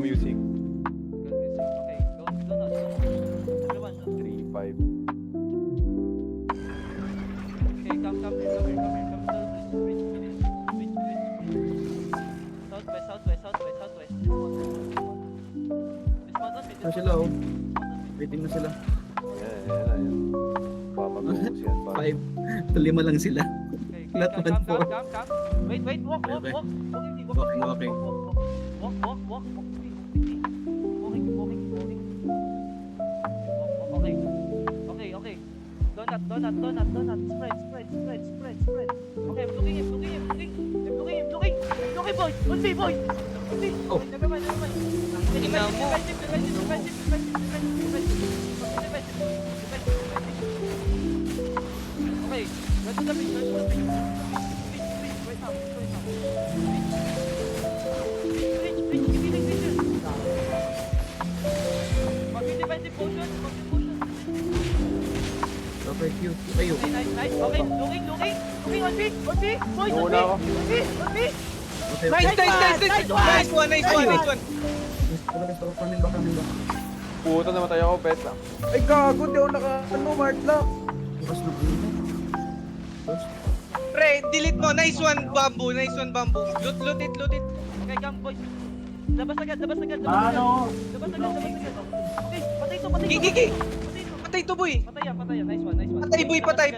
Music. Okay, go now, go. Everyone, go. 3-5. Okay, come here. Bridge. Southwest. Ah, sila oh. Waiting na sila. Yan. Papag-uus yan. 5 to 5 lang sila. Okay, Lahat come. naman four. Wait, walk. Okay. Walk. Walking. Walk. Okay. Donut. Spread. Okay, I'm looking him, boy. On me, boy. Oh. Never mind. Ina mo. Okay, go to the beach. Right now. Beach, give me the vision. Mag-defensive potion. Okay, cute. Tayo. Okay, nice. Okay, looking. On me. Boys, on Una ako. me. Okay, Nice one. Restore. Coming back. Puta naman tayo ako, bet lang. Ay gago, di ako Mark lock. Bukas na ano. Pre, delete mo. Nice one, bamboo. Loot it. Okay, come, boys. Labas agad. Ano? Labas agad. Okay, patay to. Gigi. Patay to, boy. Patay yan. Nice one. Patay, boy. Patay.